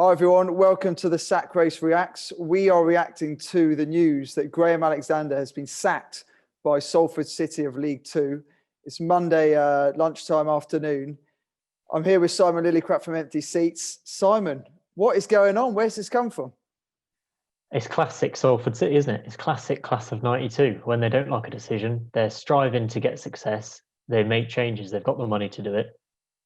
Hi everyone, welcome to the Sack Race Reacts. We are reacting to the news that Graham Alexander has been sacked by Salford City of League Two. It's Monday lunchtime afternoon. I'm here with Simon Lillycrap from Empty Seats. Simon, what is going on? Where's this come from? It's classic Salford City, isn't it? It's classic class of 92. When they don't like a decision, they're striving to get success. They make changes. They've got the money to do it.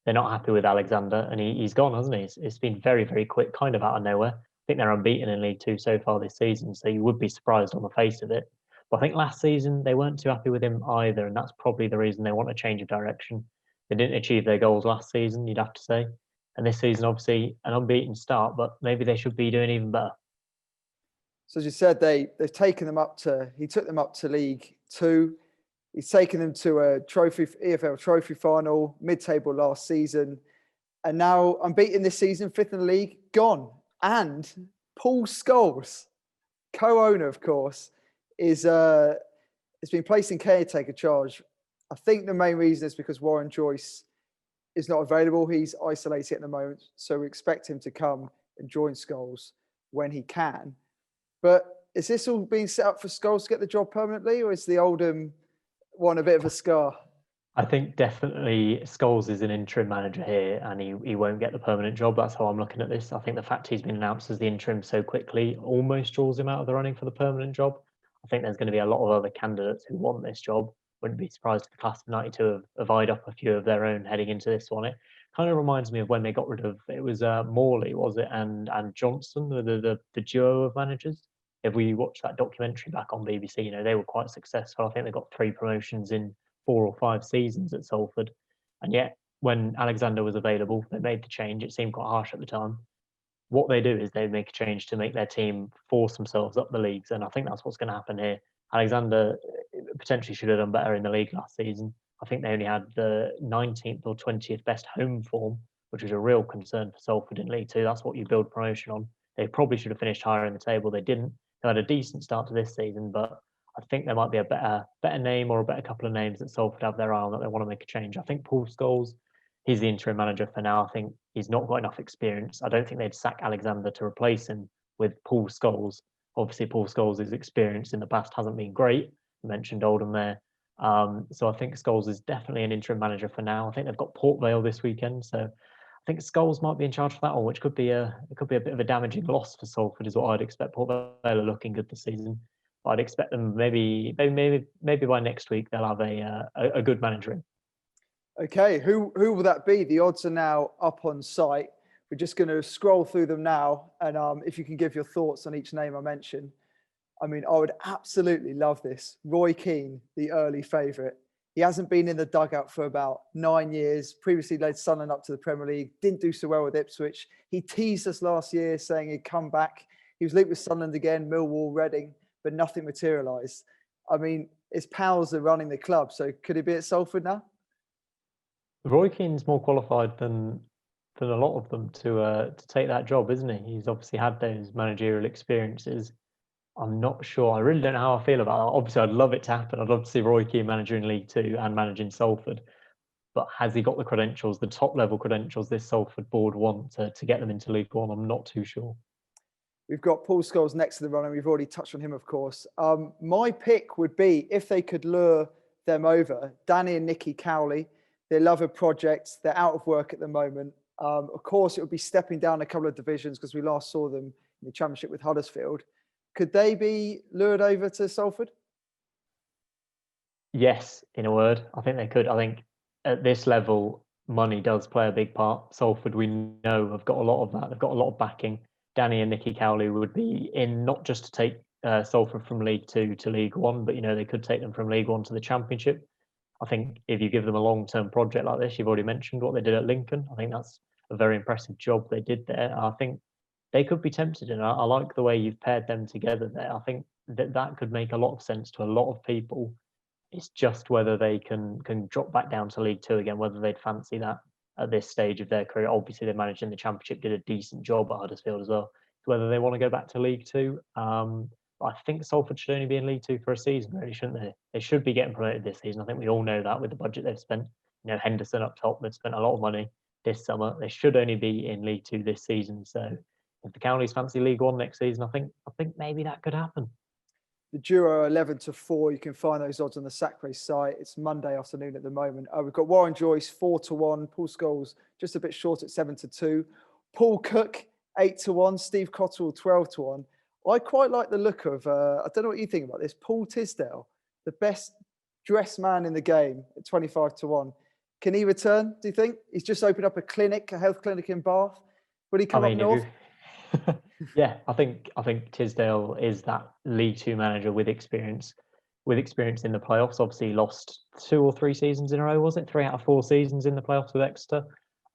They're not happy with Alexander, and he's gone, hasn't he? It's been very, very quick, kind of out of nowhere. I think they're unbeaten in League Two so far this season, so you would be surprised on the face of it. But I think last season they weren't too happy with him either, and that's probably the reason they want a change of direction. They didn't achieve their goals last season, you'd have to say. And this season, obviously, an unbeaten start, but maybe they should be doing even better. So as you said, they've taken them up to, he took them up to League Two. He's taken them to a EFL trophy final, mid-table last season. And now unbeaten this season, fifth in the league, gone. And Paul Scholes, co-owner, of course, has been placed in caretaker charge. I think the main reason is because Warren Joyce is not available. He's isolated at the moment. So we expect him to come and join Scholes when he can. But is this all being set up for Scholes to get the job permanently, or is the Oldham one a bit of a scar? I think definitely Scholes is an interim manager here, and he won't get the permanent job. That's how I'm looking at this. I think the fact he's been announced as the interim so quickly almost draws him out of the running for the permanent job. I think there's going to be a lot of other candidates who want this job. Wouldn't be surprised if the class of 92 have eyed up a few of their own heading into this one. It kind of reminds me of when they got rid of, it was Morley, was it, and Johnson, the duo of managers. If we watched that documentary back on BBC, they were quite successful. I think they got 3 promotions in 4 or 5 seasons at Salford. And yet, when Alexander was available, they made the change. It seemed quite harsh at the time. What they do is they make a change to make their team force themselves up the leagues. And I think that's what's going to happen here. Alexander potentially should have done better in the league last season. I think they only had the 19th or 20th best home form, which was a real concern for Salford in League Two. That's what you build promotion on. They probably should have finished higher in the table. They didn't. They had a decent start to this season, but I think there might be a better name or a better couple of names that Salford have their eye on that they want to make a change. I think Paul Scholes, he's the interim manager for now. I think he's not got enough experience. I don't think they'd sack Alexander to replace him with Paul Scholes. Obviously, Paul Scholes' experience in the past hasn't been great. You mentioned Oldham there. So I think Scholes is definitely an interim manager for now. I think they've got Port Vale this weekend, so I think Scholes might be in charge for that one, which could be a bit of a damaging loss for Salford, is what I'd expect. Port Vale are looking good this season. I'd expect them maybe by next week they'll have a good manager in. Okay, who will that be? The odds are now up on site. We're just going to scroll through them now, and if you can give your thoughts on each name I mentioned. I mean, I would absolutely love this. Roy Keane, the early favourite. He hasn't been in the dugout for about 9 years. Previously led Sunderland up to the Premier League. Didn't do so well with Ipswich. He teased us last year saying he'd come back. He was linked with Sunderland again, Millwall, Reading, but nothing materialised. I mean, his pals are running the club, so could he be at Salford now? Roy Keane's more qualified than a lot of them to take that job, isn't he? He's obviously had those managerial experiences. I'm not sure. I really don't know how I feel about that. Obviously, I'd love it to happen. I'd love to see Roy Keane manager in League Two and managing Salford. But has he got the credentials, the top level credentials this Salford board want to get them into League One? I'm not too sure. We've got Paul Scholes next to the runner. We've already touched on him, of course. My pick would be, if they could lure them over, Danny and Nicky Cowley. They love a project. They're out of work at the moment. Of course, it would be stepping down a couple of divisions because we last saw them in the Championship with Huddersfield. Could they be lured over to Salford? Yes, in a word. I think they could. I think at this level, money does play a big part. Salford, we know, have got a lot of that. They've got a lot of backing. Danny and Nicky Cowley would be in not just to take Salford from League Two to League One, but they could take them from League One to the Championship. I think if you give them a long-term project like this, you've already mentioned what they did at Lincoln. I think that's a very impressive job they did there. I think they could be tempted, and I like the way you've paired them together there. I think that could make a lot of sense to a lot of people. It's just whether they can drop back down to League Two again, whether they'd fancy that at this stage of their career. Obviously, they managed in the Championship, did a decent job at Huddersfield as well. Whether they want to go back to League Two, I think Salford should only be in League Two for a season, really, shouldn't they? They should be getting promoted this season. I think we all know that with the budget they've spent. Henderson up top, they've spent a lot of money this summer. They should only be in League Two this season. So if the Cowleys fancy League One next season, I think maybe that could happen. The duo 11-4. You can find those odds on the Sacre site. It's Monday afternoon at the moment. We've got Warren Joyce 4-1. Paul Scholes just a bit short at 7-2. Paul Cook 8-1. Steve Cotterill 12-1. I quite like the look of. I don't know what you think about this. Paul Tisdale, the best dressed man in the game at 25-1. Can he return? Do you think he's just opened up a health clinic in Bath? Will he come up north? Yeah, I think Tisdale is that League Two manager with experience in the playoffs. Obviously, he lost 2 or 3 seasons in a row, was it? 3 out of 4 seasons in the playoffs with Exeter.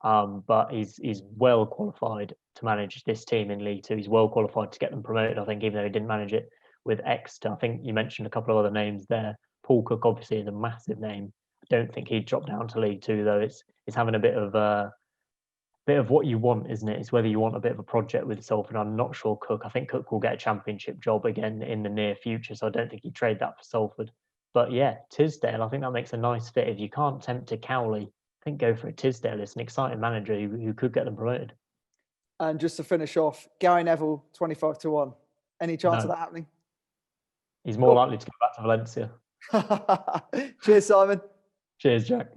But he's well qualified to manage this team in League Two. He's well qualified to get them promoted. I think, even though he didn't manage it with Exeter. I think you mentioned a couple of other names there. Paul Cook obviously is a massive name. I don't think he'd drop down to League Two though. It's having a bit of what you want, isn't it? It's whether you want a bit of a project with Salford. I'm not sure Cook. I think Cook will get a championship job again in the near future, so I don't think he'd trade that for Salford. But yeah, Tisdale, I think that makes a nice fit. If you can't tempt a Cowley, I think go for it. Tisdale. It's an exciting manager who could get them promoted. And just to finish off, Gary Neville 25-1. Any chance of that happening? He's more likely to go back to Valencia. Cheers, Simon. Cheers, Jack.